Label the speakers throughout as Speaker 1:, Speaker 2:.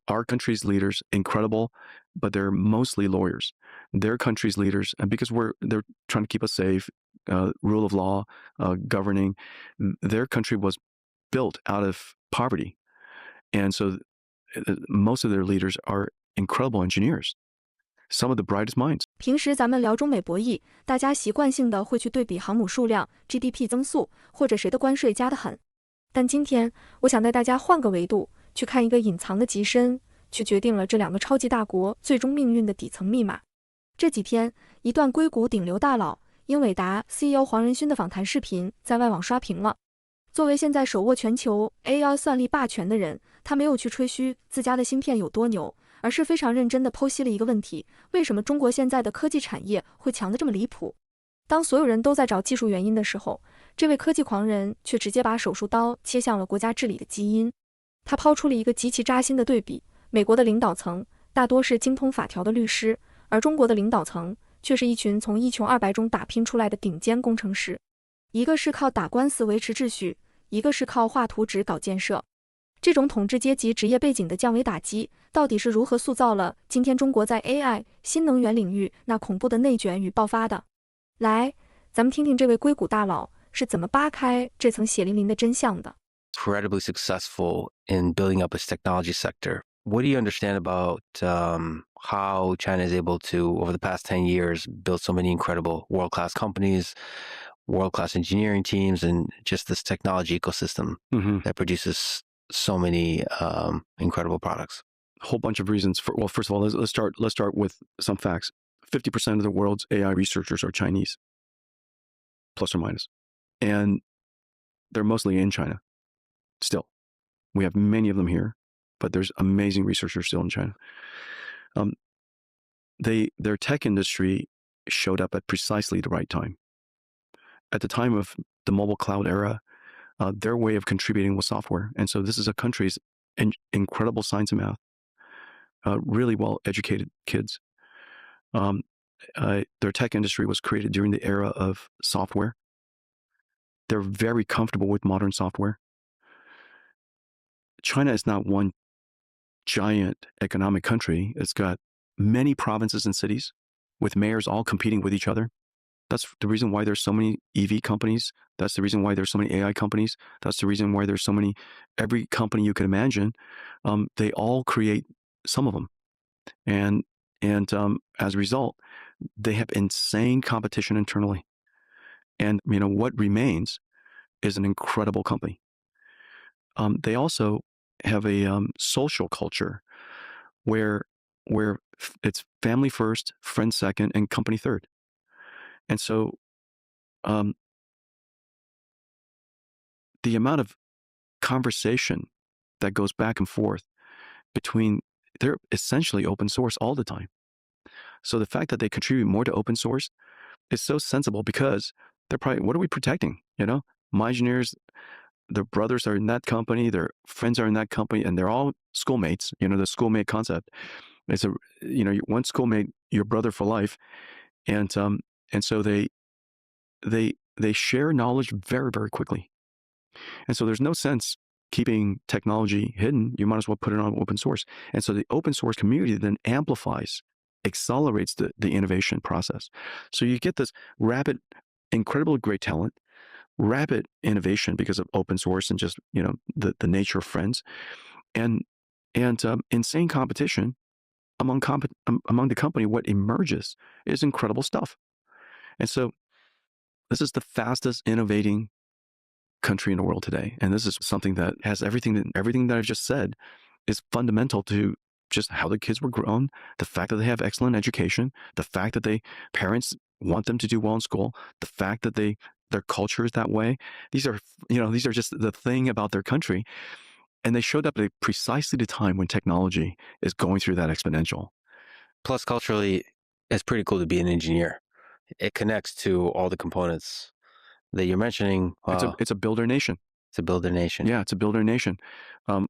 Speaker 1: our country's leaders incredible, but they're mostly lawyers. Their country's leaders, and because they're trying to keep us safe, rule of law, governing. Their country was built out of poverty, and so most of their leaders are incredible engineers, some of the brightest minds.
Speaker 2: 平时咱们聊中美博弈，大家习惯性的会去对比航母数量、GDP 增速，或者谁的关税加得狠。但今天，我想带大家换个维度，去看一个隐藏的极深，却决定了这两个超级大国最终命运的底层密码。这几天，一段硅谷顶流大佬英伟达 CEO 黄仁勋的访谈视频在外网刷屏了。作为现在手握全球 AI 算力霸权的人，他没有去吹嘘自家的芯片有多牛，而是非常认真地剖析了一个问题：为什么中国现在的科技产业会强得这么离谱？当所有人都在找技术原因的时候，这位科技狂人却直接把手术刀切向了国家治理的基因。他抛出了一个极其扎心的对比：美国的领导层大多是精通法条的律师，而中国的领导层却是一群从一穷二白中打拼出来的顶尖工程师。一个是靠打官司维持秩序，一个是靠画图纸搞建设。这种统治阶级职业背景的降维打击，到底是如何塑造了今天中国在 AI 新能源领域那恐怖的内卷与爆发的？来，咱们听听这位硅谷大佬是怎么扒开这层血淋淋的真相的。
Speaker 3: Incredibly successful in building up its technology sector. What do you understand about how China is able to, over the past 10 years, build so many incredible world-class companies, world-class engineering teams, and just this technology ecosystem that produces so many incredible products?
Speaker 1: A whole bunch of reasons. Well, first of all, let's start with some facts. 50% of the world's AI researchers are Chinese, plus or minus, and they're mostly in China. Still, we have many of them here, but there's amazing researchers still in China. Their tech industry showed up at precisely the right time. At the time of the mobile cloud era, their way of contributing was software. And so this is a country's incredible science and math, really well-educated kids. Their tech industry was created during the era of software. They're very comfortable with modern software. China is not one giant economic country. It's got many provinces and cities with mayors all competing with each other. That's the reason why there's so many EV companies. That's the reason why there's so many AI companies. That's the reason why there's so many, every company you can imagine, they all create some of them. And as a result, they have insane competition internally. And, what remains is an incredible company. They also have a social culture where it's family first, friends second, and company third. And so the amount of conversation that goes back and forth between, they're essentially open source all the time. So the fact that they contribute more to open source is so sensible because they're probably, what are we protecting? My engineers, their brothers are in that company, their friends are in that company, and they're all schoolmates. The schoolmate concept. It's one schoolmate, your brother for life. And so they share knowledge very, very quickly. And so there's no sense keeping technology hidden. You might as well put it on open source. And so the open source community then amplifies, accelerates the innovation process. So you get this rapid, incredibly great talent, rapid innovation because of open source and just, the nature of friends, and insane competition among the company. What emerges is incredible stuff. And so this is the fastest innovating country in the world today. And this is something that has everything that I've just said is fundamental to just how the kids were grown, the fact that they have excellent education, the fact that parents want them to do well in school, the fact that their culture is that way. These are just the thing about their country. And they showed up at precisely the time when technology is going through that exponential.
Speaker 3: Plus, culturally, it's pretty cool to be an engineer. It connects to all the components that you're mentioning.
Speaker 1: It's a builder nation.
Speaker 3: It's a builder nation.
Speaker 1: Yeah, it's a builder nation.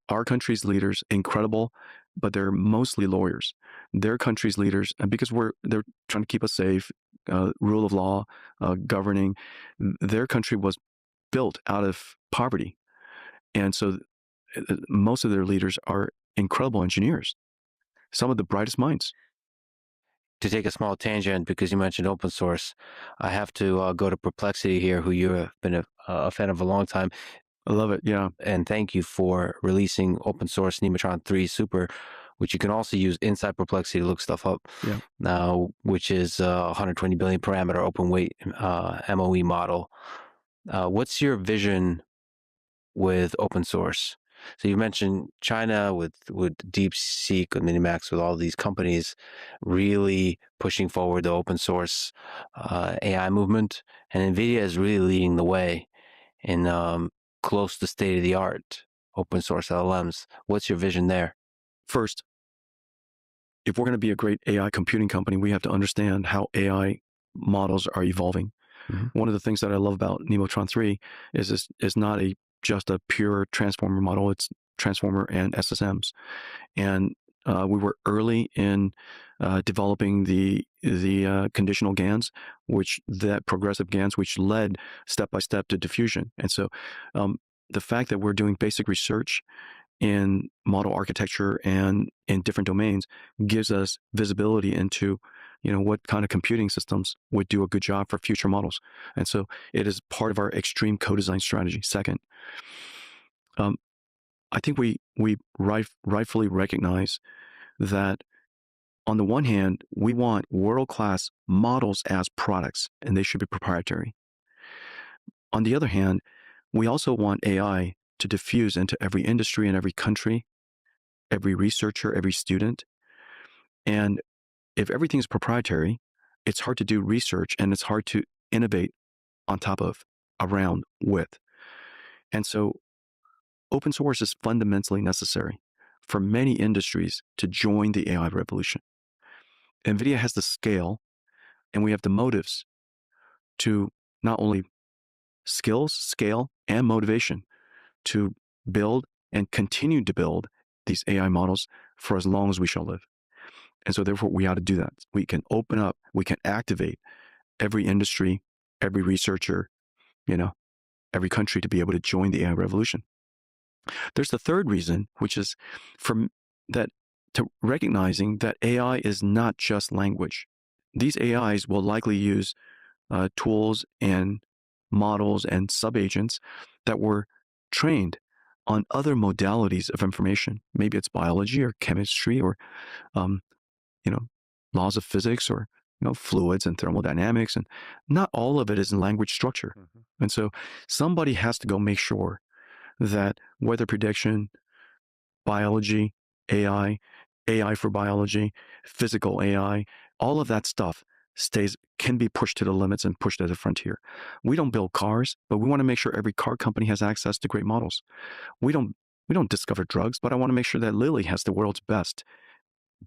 Speaker 1: Our country's leaders, incredible, but they're mostly lawyers. Their country's leaders, and because they're trying to keep us safe, rule of law, governing. Their country was built out of poverty, and so most of their leaders are incredible engineers, some of the brightest minds.
Speaker 3: To take a small tangent, because you mentioned open source, I have to go to Perplexity here, who you have been a fan of a long time.
Speaker 1: I love it. Yeah.
Speaker 3: And thank you for releasing open source Nematron 3 Super, which you can also use inside Perplexity to look stuff up.
Speaker 1: Yeah.
Speaker 3: Now, which is a 120 billion parameter open weight MOE model. What's your vision with open source? So you mentioned China with DeepSeek, with Minimax, with all these companies really pushing forward the open source AI movement, and Nvidia is really leading the way in close to state-of-the-art open source LLMs. What's your vision there?
Speaker 1: First, if we're going to be a great AI computing company, we have to understand how AI models are evolving. Mm-hmm. One of the things that I love about Nematron 3 is not just a pure transformer model. It's transformer and SSMs. And we were early in developing the conditional GANs, that progressive GANs, which led step by step to diffusion. And so the fact that we're doing basic research in model architecture and in different domains gives us visibility into what kind of computing systems would do a good job for future models. And so it is part of our extreme co-design strategy. Second, I think we rightfully recognize that on the one hand, we want world-class models as products, and they should be proprietary. On the other hand, we also want AI to diffuse into every industry and every country, every researcher, every student. And if everything's proprietary, it's hard to do research and it's hard to innovate on top of, around, with. And so open source is fundamentally necessary for many industries to join the AI revolution. NVIDIA has the scale and we have the motives to not only skills, scale, and motivation to build and continue to build these AI models for as long as we shall live. And so therefore we ought to do that. We can open up, we can activate every industry, every researcher, every country to be able to join the AI revolution. There's the third reason, which is to recognizing that AI is not just language. These AIs will likely use tools and models and subagents that were trained on other modalities of information. Maybe it's biology or chemistry or, laws of physics or, fluids and thermodynamics. And not all of it is in language structure. Mm-hmm. And so somebody has to go make sure that weather prediction, biology, AI for biology, physical AI, all of that stuff can be pushed to the limits and pushed to the frontier. We don't build cars, but we want to make sure every car company has access to great models. We don't discover drugs, but I want to make sure that Lilly has the world's best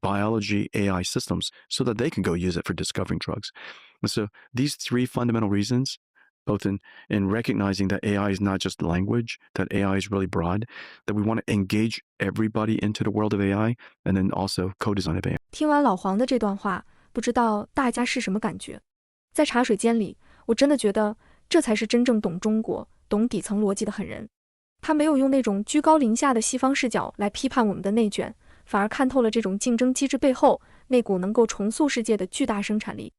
Speaker 1: biology AI systems so that they can go use it for discovering drugs. And so these three fundamental reasons, both in recognizing that AI is not just language, that AI is really broad, that we want to engage everybody into the world of AI, and then also co-design of AI.
Speaker 2: 听完老黄的这段话，不知道大家是什么感觉？在茶水间里，我真的觉得这才是真正懂中国、懂底层逻辑的狠人。他没有用那种居高临下的西方视角来批判我们的内卷，反而看透了这种竞争机制背后那股能够重塑世界的巨大生产力。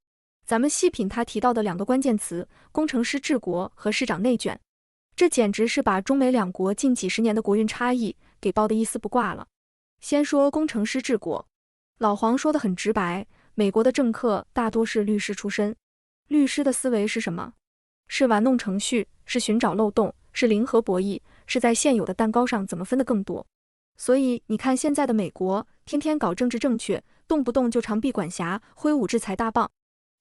Speaker 2: 咱们细品他提到的两个关键词：工程师治国和市长内卷。这简直是把中美两国近几十年的国运差异给包得一丝不挂了。先说工程师治国，老黄说得很直白，美国的政客大多是律师出身。律师的思维是什么？是玩弄程序，是寻找漏洞，是零和博弈，是在现有的蛋糕上怎么分得更多。所以你看现在的美国，天天搞政治正确，动不动就长臂管辖，挥舞制裁大棒。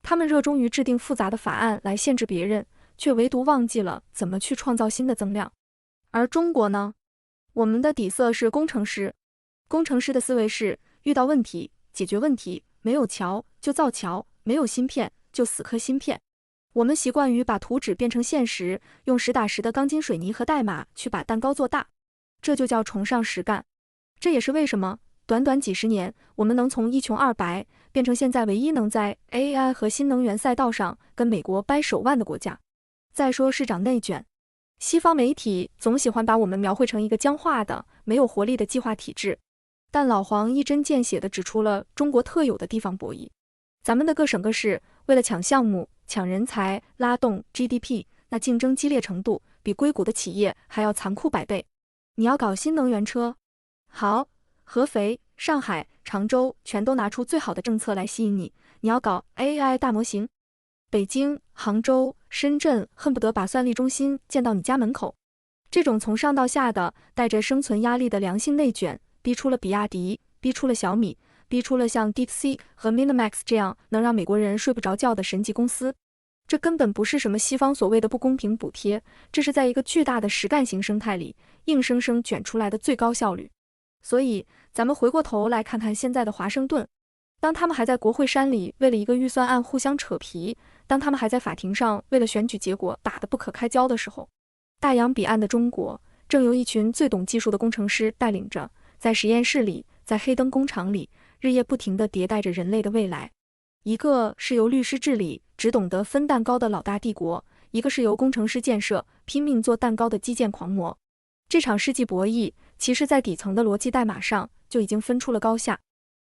Speaker 2: 他们热衷于制定复杂的法案来限制别人，却唯独忘记了怎么去创造新的增量。而中国呢？我们的底色是工程师。工程师的思维是遇到问题解决问题，没有桥就造桥，没有芯片就死磕芯片。我们习惯于把图纸变成现实，用实打实的钢筋水泥和代码去把蛋糕做大，这就叫崇尚实干。这也是为什么短短几十年，我们能从一穷二白变成现在唯一能在 AI 和新能源赛道上跟美国掰手腕的国家。再说市长内卷，西方媒体总喜欢把我们描绘成一个僵化的、没有活力的计划体制。但老黄一针见血地指出了中国特有的地方博弈。咱们的各省各市为了抢项目、抢人才、拉动 GDP， 那竞争激烈程度比硅谷的企业还要残酷100倍。你要搞新能源车，好，合肥、上海、常州全都拿出最好的政策来吸引你。你要搞 AI 大模型，北京、杭州、深圳恨不得把算力中心建到你家门口。这种从上到下的带着生存压力的良性内卷，逼出了比亚迪，逼出了小米，逼出了像 DeepSeek 和 Minimax 这样能让美国人睡不着觉的神级公司。这根本不是什么西方所谓的不公平补贴，这是在一个巨大的实干型生态里硬生生卷出来的最高效率。所以咱们回过头来看看现在的华盛顿，当他们还在国会山里为了一个预算案互相扯皮，当他们还在法庭上为了选举结果打得不可开交的时候，大洋彼岸的中国正由一群最懂技术的工程师带领着，在实验室里，在黑灯工厂里，日夜不停地迭代着人类的未来。一个是由律师治理，只懂得分蛋糕的老大帝国，一个是由工程师建设，拼命做蛋糕的基建狂魔。这场世纪博弈，其实在底层的逻辑代码上就已经分出了高下。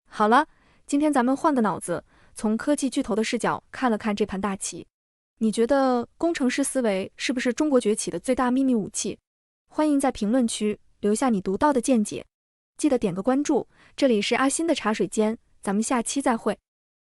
Speaker 2: 好了，今天咱们换个脑子，从科技巨头的视角看了看这盘大棋。你觉得工程师思维是不是中国崛起的最大秘密武器？欢迎在评论区留下你独到的见解。记得点个关注，这里是阿欣的茶水间，咱们下期再会。